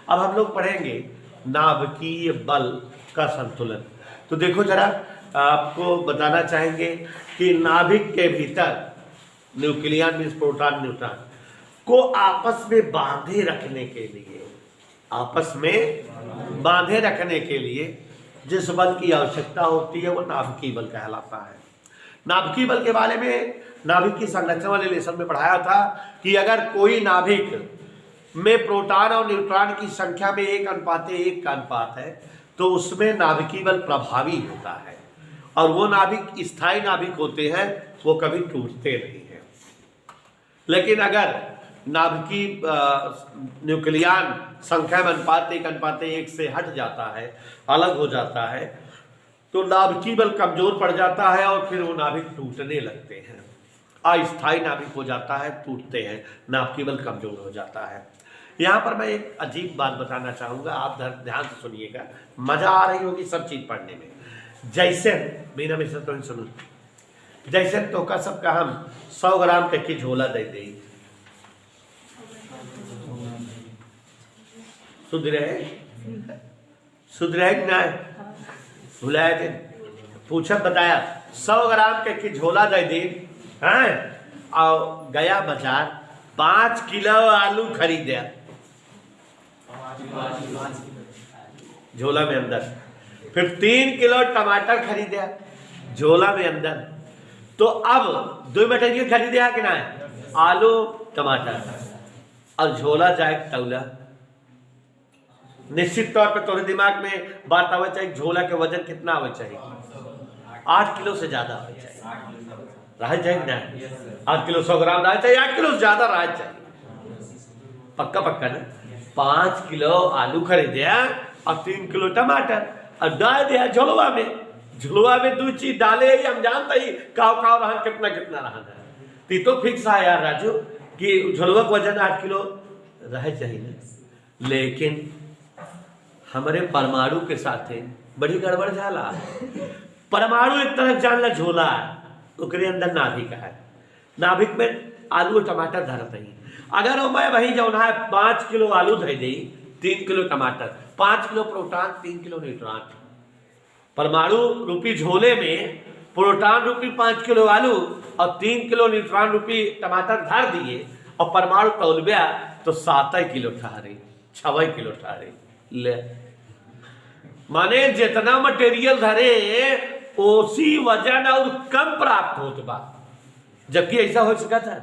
A: अब हम लोग पढ़ेंगे नाभिकीय बल का संतुलन। तो देखो जरा, आपको बताना चाहेंगे कि नाभिक के भीतर न्यूक्लियन मीन्स प्रोटॉन न्यूट्रॉन को आपस में बांधे रखने के लिए, आपस में बांधे रखने के लिए जिस बल की आवश्यकता होती है वो नाभिकीय बल कहलाता है। नाभिकीय बल के बारे में नाभिक की संरचना वाले लेसन में पढ़ाया था कि अगर कोई नाभिक में प्रोटॉन और न्यूट्रॉन की संख्या में 1:1 का अनुपात है तो उसमें नाभिकीय बल प्रभावी होता है, और वो नाभिक स्थायी नाभिक होते हैं, वो कभी टूटते नहीं हैं। लेकिन अगर नाभिकीय न्यूक्लियन संख्या में अनुपात 1:1 से हट जाता है, अलग हो जाता है, तो नाभिकीय बल कमजोर पड़ जाता है और फिर वो नाभिक टूटने लगते हैं, अस्थायी नाभिक हो जाता है, टूटते हैं, नाभिकीय बल कमजोर हो जाता है। यहाँ पर मैं एक अजीब बात बताना चाहूँगा, आप ध्यान से सुनिएगा, मजा आ रही होगी सब चीज़ पढ़ने में। जैसे मीना मिश्र तो सुनो, जैसे तो का सबका हम 100 ग्राम के झोला दे दे, शुद्ध रहे ना, भुलाया थे, पूछा बताया 100 ग्राम के झोला दे दी हैं, और गया बाजार 5 किलो आलू खरीदा झोला में अंदर, फिर 3 किलो टमाटर खरीदा झोला में अंदर, तो अब 2 मटेरियल खरीदे कि ना, आलू टमाटर, और झोला जाए तौला। निश्चित तौर पे तोरे दिमाग में बात आवे चाहिए, झोला के वजन कितना आवे चाहिए, 8 किलो से ज्यादा आवे चाहिए, रह चाहिए ना, 8 किलो 100 ग्राम रह चाहिए, 8 किलो से ज्यादा रह चाहिए, पक्का पक्का ना। 5 किलो आलू खरीदे और 3 किलो टमाटर और डाल दिया झोलवा में, झोलवा में 2 चीज डाले ही हम जानते ही काव रहन कितना कितना रहन है, तो फिक्स है यार राजू कि झोलवा का वजन 8 किलो रह चाहिए ना। लेकिन हमारे परमाणु के साथ बड़ी गड़बड़ झाला। परमाणु एक तरफ जानला झोला है, उसके अंदर नाभिक है, नाभिक में आलू और टमाटर धरत है। अगर मैं वही जो है 5 किलो आलू धर दी, 3 किलो टमाटर, 5 किलो प्रोटॉन, 3 किलो न्यूट्रॉन, परमाणु रूपी झोले में प्रोटॉन रूपी 5 किलो आलू और 3 किलो न्यूट्रॉन रूपी टमाटर धर दिए और परमाणु तौलबिया तो 7 किलो ठहरे, 6 किलो ठहरे। ले माने जितना मटेरियल धरे उसी वजन और कम प्राप्त होत बा, जबकि ऐसा हो सका था,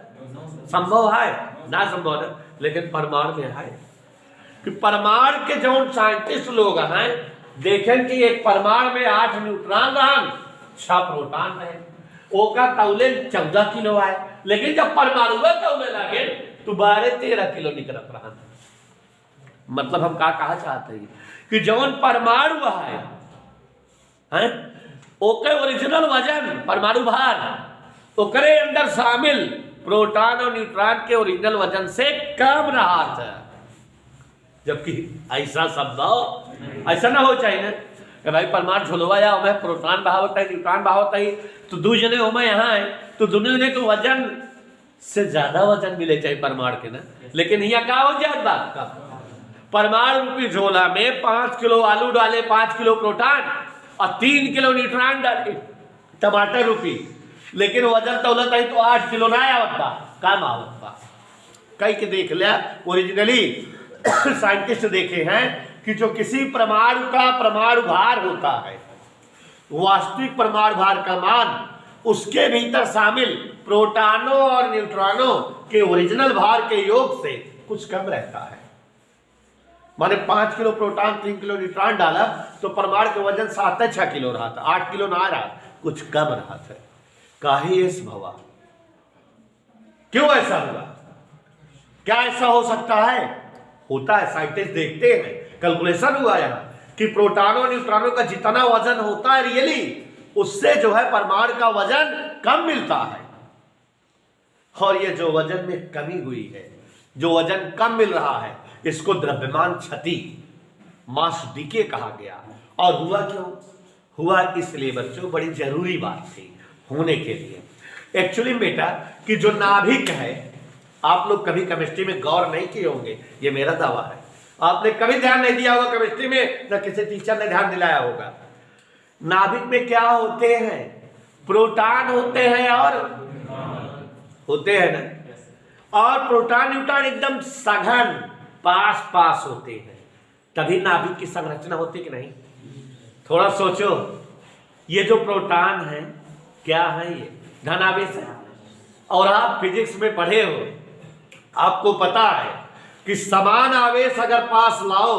A: संभव है ना, संभव है, लेकिन परमाणु में है कि परमाणु के जो साइंटिस्ट लोग हैं देखें कि एक परमाणु में 8 न्यूट्रॉन रहन, 6 प्रोटॉन रहे, ओका तौले 14 किलो आए, लेकिन जब परमाणु तौले लगे तो 12-13 किलो निकलत रहन। मतलब हम का कहा चाहते हैं कि जौन परमाणु है ओके ओरिजिनल वजन परमाणु भार ओकरे अंदर शामिल प्रोटॉन और न्यूट्रॉन के ओरिजिनल वजन से कम रहा था, जबकि ऐसा संभव ऐसा ना हो चाहिए ना कि भाई परमाणु झुलवा या मैं प्रोटॉन बहावत है, न्यूट्रॉन बहावत है, तो 2 जने हो मैं यहाँ है तो दोनों जने को वजन से ज्यादा वजन मिले चाहिए परमाणु के ना। लेकिन यहाँ क्या हो जाता, परमाणु रूपी झोला में 5 किलो आलू डाले, 5 किलो प्रोटॉन और 3 किलो न्यूट्रॉन डाले टमाटर रूपी, लेकिन वजन तौलत है तो 8 किलो ना आवत बा, काम आवत बा। कई के देख लिया ओरिजिनली साइंटिस्ट देखे हैं कि जो किसी परमाणु का परमाणु भार होता है, वास्तविक परमाणु भार का मान उसके भीतर शामिल प्रोटॉनों और न्यूट्रॉनों के ओरिजिनल भार के योग से कुछ कम रहता है। माने 5 किलो प्रोटॉन 3 किलो न्यूट्रॉन डाला तो परमाणु के वजन 7-6 किलो रहा था, 8 किलो ना रहा, कुछ कम रहा था। काहे इस भवा, क्यों ऐसा हुआ, क्या ऐसा हो सकता है? होता है, साइंटिस्ट देखते हैं, कैलकुलेशन हुआ यहाँ कि प्रोटॉनों न्यूट्रॉनों का जितना वजन होता है रियली उससे जो है परमाणु का वजन कम मिलता है, और ये जो वजन में कमी हुई है, जो वजन कम मिल रहा है, इसको द्रव्यमान क्षति मास डीके कहा गया। और हुआ क्यों? हुआ इसलिए बच्चों, बड़ी जरूरी बात थी होने के लिए। एक्चुअली बेटा कि जो नाभिक है, आप लोग कभी केमिस्ट्री में गौर नहीं किए होंगे, ये मेरा दावा है, आपने कभी ध्यान नहीं दिया होगा केमिस्ट्री में, न किसी टीचर ने ध्यान दिलाया होगा। नाभिक में क्या होते हैं? प्रोटॉन होते हैं और होते हैं ना, और प्रोटॉन न्यूट्रॉन एकदम सघन पास पास होते हैं, तभी नाभिक की संरचना होती कि नहीं? थोड़ा सोचो, ये जो प्रोटॉन है क्या है? ये धनावेश है, और आप फिजिक्स में पढ़े हो, आपको पता है कि समान आवेश अगर पास लाओ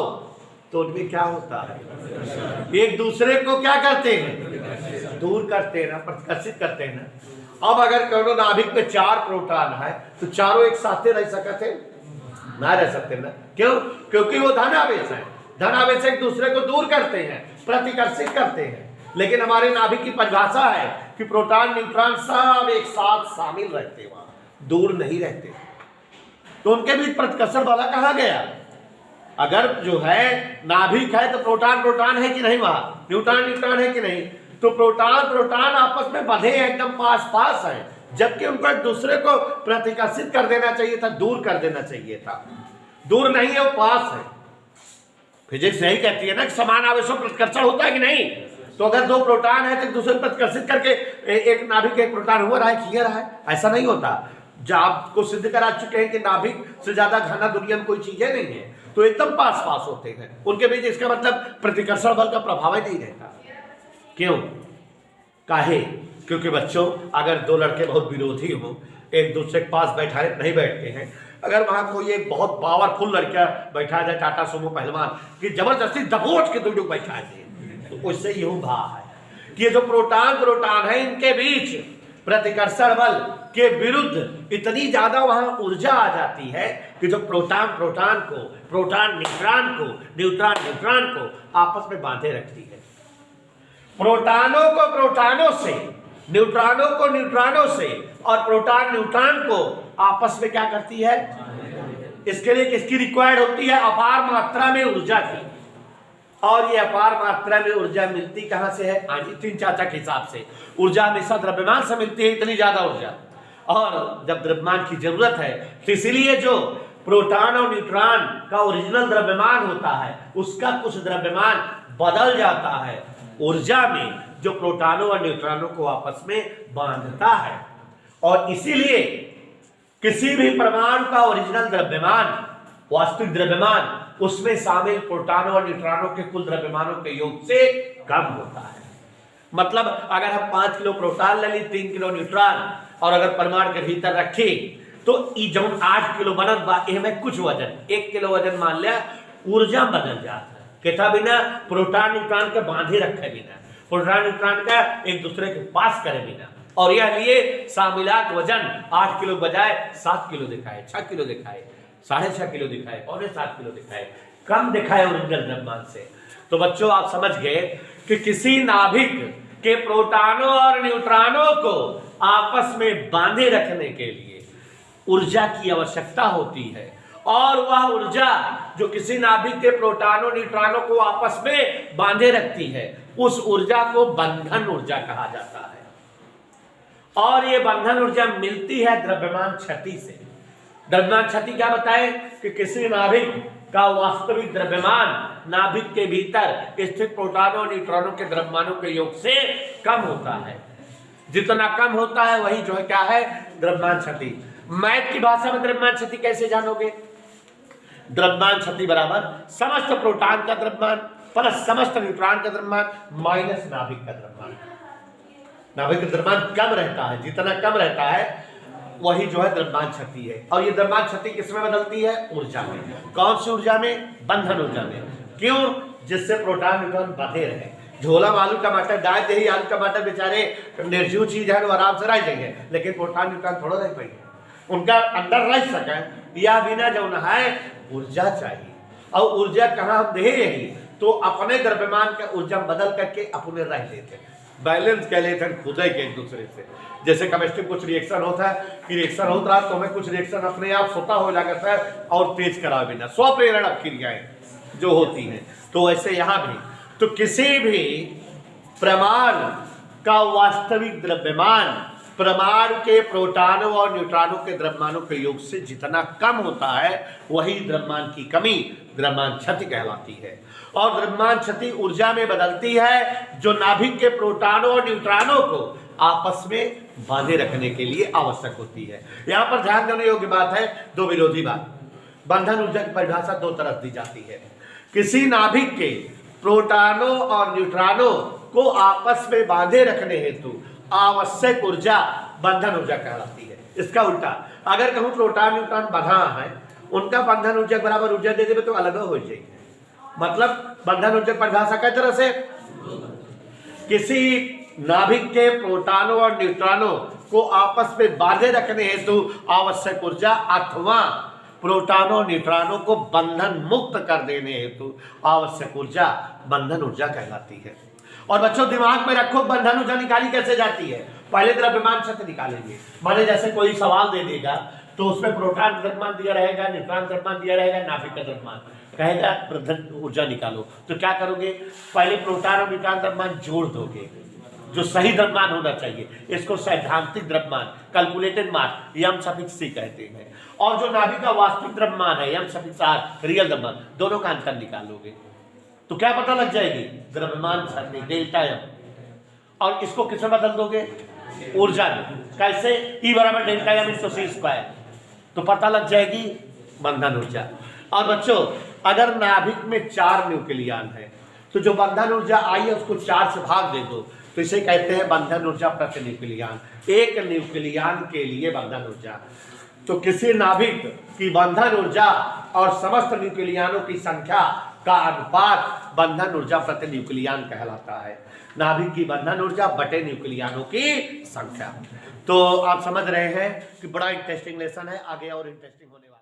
A: तो उनमें क्या होता है, एक दूसरे को क्या करते हैं, दूर करते हैं ना, प्रतिकर्षित करते हैं ना। अब अगर कहो नाभिक में 4 प्रोटॉन है तो चारों एक साथ रह सकते ना, रह सकते ना। क्यों? क्योंकि वो धन आवेश है, धन आवेश एक दूसरे को दूर करते हैं, प्रतिकर्षित करते हैं। लेकिन हमारे नाभिक की परिभाषा है कि प्रोटॉन न्यूट्रॉन सब एक साथ शामिल रहते हैं, वहां दूर नहीं रहते। तो उनके बीच प्रतिकर्षण वाला कहा गया। अगर जो है नाभिक है तो प्रोटॉन प्रोटॉन है कि नहीं, वहां न्यूट्रॉन न्यूट्रॉन है कि नहीं, तो प्रोटॉन प्रोटॉन आपस में बंधे एकदम पास पास है, जबकि उनको एक दूसरे को प्रतिकर्षित कर देना चाहिए था, दूर कर देना चाहिए था। दूर नहीं है, वो पास है। फिजिक्स यही कहती है ना कि समान आवेशों प्रतिकर्षण होता है कि नहीं। तो अगर 2 प्रोटॉन है तो एक दूसरे को प्रतिकर्षित करके एक नाभिक एक प्रोटॉन हुआ रहा है, किया रहा है, ऐसा नहीं होता। जब आपको सिद्ध करा चुके हैं कि नाभिक से ज्यादा घना दुनिया में कोई चीजें नहीं है, तो एकदम पास पास होते हैं उनके बीच। इसका मतलब प्रतिकर्षण बल का प्रभाव ही नहीं रहता। क्यों? काहे? क्योंकि बच्चों, अगर 2 लड़के बहुत विरोधी हो, एक दूसरे के पास बैठाए नहीं बैठते हैं, अगर वहां कोई एक बहुत पावरफुल लड़का बैठा जाए, टाटा सुमो पहलवान कि जबरदस्ती दबोच के 2 लोग बैठा दिए, तो उससे यूं भाव है कि ये जो प्रोटॉन प्रोटॉन है, इनके बीच प्रतिकर्षण बल के विरुद्ध इतनी ज्यादा वहां ऊर्जा आ जाती है कि जो प्रोटॉन प्रोटॉन को, प्रोटॉन न्यूट्रॉन को, न्यूट्रॉन न्यूट्रॉन को आपस में बांधे रखती है। प्रोटॉनों को प्रोटॉनों से, न्यूट्रॉनों को न्यूट्रॉनों से, और प्रोटॉन न्यूट्रॉन को आपस में क्या करती है। इसके लिए किसकी रिक्वायर्ड होती है? अपार मात्रा में ऊर्जा की। और ये अपार मात्रा में ऊर्जा मिलती कहां से है? आइंस्टीन चाचा के हिसाब से ऊर्जा हमेशा द्रव्यमान से मिलती है, इतनी ज्यादा ऊर्जा। और जब द्रव्यमान की जरूरत है तो इसीलिए जो प्रोटॉन और न्यूट्रॉन का ओरिजिनल द्रव्यमान होता है, उसका कुछ द्रव्यमान बदल जाता है ऊर्जा में, जो प्रोटॉनों और न्यूट्रॉनों को आपस में बांधता है। और इसीलिए किसी भी परमाणु का ओरिजिनल द्रव्यमान, वास्तविक द्रव्यमान, उसमें शामिल प्रोटॉनों और न्यूट्रॉनों के कुल द्रव्यमानों के योग से कम होता है। मतलब अगर हम 5 किलो प्रोटॉन ले ली, 3 किलो न्यूट्रॉन, और अगर परमाणु के भीतर रखी, तो जब 8 किलो बनत बा, में कुछ वजन 1 किलो वजन मान लिया, ऊर्जा बदल जाता है। कहता बिना प्रोटॉन न्यूट्रॉन के बांधे रखे बिना, प्रोटॉन न्यूट्रॉन का एक दूसरे के पास करे बिना, और यह लिए शामिलात वजन 8 किलो बजाय 7 किलो दिखाए, 6 किलो दिखाए, 6.5 किलो दिखाए, 7.25 किलो दिखाए, कम दिखाए ओरिजिनल द्रव्यमान से। तो बच्चों, आप समझ गए कि किसी नाभिक के प्रोटॉनों और न्यूट्रॉनों को आपस में बांधे रखने के लिए ऊर्जा की आवश्यकता होती है। और वह ऊर्जा जो किसी नाभिक के प्रोटॉनों न्यूट्रॉनों को आपस में बांधे रखती है, उस ऊर्जा को बंधन ऊर्जा कहा जाता है। और ये बंधन ऊर्जा मिलती है द्रव्यमान क्षति से। द्रव्यमान क्षति क्या बताए कि किसी नाभिक का वास्तविक द्रव्यमान नाभिक के भीतर स्थित प्रोटॉनों और न्यूट्रॉनों के द्रव्यमानों के योग से कम होता है। जितना कम होता है वही जो है क्या है, द्रव्यमान क्षति। मैथ की भाषा में द्रव्यमान क्षति कैसे जानोगे? द्रव्यमान क्षति बराबर समस्त प्रोटॉन का द्रव्यमान प्लस समस्त न्यूट्रॉन का द्रव्यमान माइनस नाभिक का द्रव्यमान। नाभिक का द्रव्यमान कम रहता है, जितना कम रहता है वही जो है द्रव्यमान क्षति है। और ये द्रव्यमान क्षति किसमें बदलती है? ऊर्जा में। कौन सी ऊर्जा में? बंधन ऊर्जा में। क्यों? जिससे प्रोटॉन न्यूट्रॉन बंधे रहे। झोला में आलू टमाटर डाल दे ही, आलू टमाटर बेचारे निर्जीव चीज है, वो आराम से रह जाएंगे, लेकिन प्रोटॉन न्यूट्रॉन थोड़ा रह पाएंगे, उनका अंदर रह सके। या बिना जो है ऊर्जा चाहिए, और ऊर्जा कहाँ हम दे रही, तो अपने द्रव्यमान का ऊर्जा बदल करके अपने रह लेते, बैलेंस कर लेते हैं खुद के एक दूसरे से। जैसे केमिस्ट्री कुछ रिएक्शन होता है कि रिएक्शन होता है तो हमें कुछ रिएक्शन अपने आप स्वतः हो लगता है और तेज करा बिना, स्वप्रेरण क्रियाएं जो होती हैं। तो वैसे यहाँ भी तो किसी भी परमाणु का वास्तविक द्रव्यमान परमाणु के प्रोटॉनों और न्यूट्रॉनों के द्रव्यमानों के योग से जितना कम होता है, वही द्रव्यमान की कमी द्रव्यमान क्षति कहलाती है। और द्रव्यमान क्षति ऊर्जा में बदलती है जो नाभिक के प्रोटॉनों और न्यूट्रॉनों को आपस में बांधे रखने के लिए आवश्यक होती है। यहाँ पर ध्यान देने योग्य बात है, दो विरोधी बात। बंधन ऊर्जा की परिभाषा दो तरफ दी जाती है। किसी नाभिक के प्रोटॉनों और न्यूट्रॉनों को आपस में बांधे रखने हेतु आवश्यक ऊर्जा बंधन ऊर्जा कहलाती है। इसका उल्टा अगर कहूं प्रोटॉन न्यूट्रॉन बंधा है, उनका बंधन ऊर्जा बराबर ऊर्जा दे देवे तो अलग हो जाएगी, मतलब बंधन ऊर्जा की परिभाषा कई तरह से, किसी नाभिक के प्रोटॉनों और न्यूट्रॉनों को आपस में बांधे रखने हेतु आवश्यक ऊर्जा अथवा प्रोटॉनों और न्यूट्रॉनों को बंधन मुक्त कर देने हेतु आवश्यक ऊर्जा बंधन ऊर्जा कहलाती है। और बच्चों दिमाग में रखो, बंधन ऊर्जा निकाली कैसे जाती है। पहले द्रव्यमान शक्ति निकालेंगे, माने जैसे कोई सवाल दे देगा तो उसमें प्रोटॉन द्रव्यमान दिया रहेगा, न्यूट्रॉन द्रव्यमान दिया रहेगा, नाभिक का द्रव्यमान कहेगा बंधन ऊर्जा निकालो, तो क्या करोगे, पहले प्रोटॉन और न्यूट्रॉन द्रव्यमान जोड़ दोगे, जो सही द्रव्यमान होना चाहिए, इसको सैद्धांतिक द्रव्यमान कैलकुलेटेड मास यम सफिक्स सी कहते हैं। और जो नाभिक का वास्तविक द्रव्यमान है यम सफिक्स आर रियल द्रव्यमान, दोनों का अंतर निकालोगे तो क्या पता लग जाएगी, द्रव्यमान शक्ति डेल्टा एम, और इसको किसमें बदल दोगे, ऊर्जा में। कैसे, E बराबर delta M into C square, तो पता लग जाएगी बंधन ऊर्जा। और बच्चों अगर नाभिक में 4 न्यूक्लियन है तो जो बंधन ऊर्जा आई है उसको 4 से भाग दे दो, तो इसे कहते हैं बंधन ऊर्जा प्रति न्यूक्लियन, एक न्यूक्लियन के लिए बंधन ऊर्जा। तो किसी नाभिक की बंधन ऊर्जा और समस्त न्यूक्लियनों की संख्या का अनुपात बंधन ऊर्जा प्रति न्यूक्लियन कहलाता है। नाभिक की बंधन ऊर्जा बटे न्यूक्लियनों की संख्या। तो आप समझ रहे हैं कि बड़ा इंटरेस्टिंग लेसन है, आगे और इंटरेस्टिंग होने वाला है।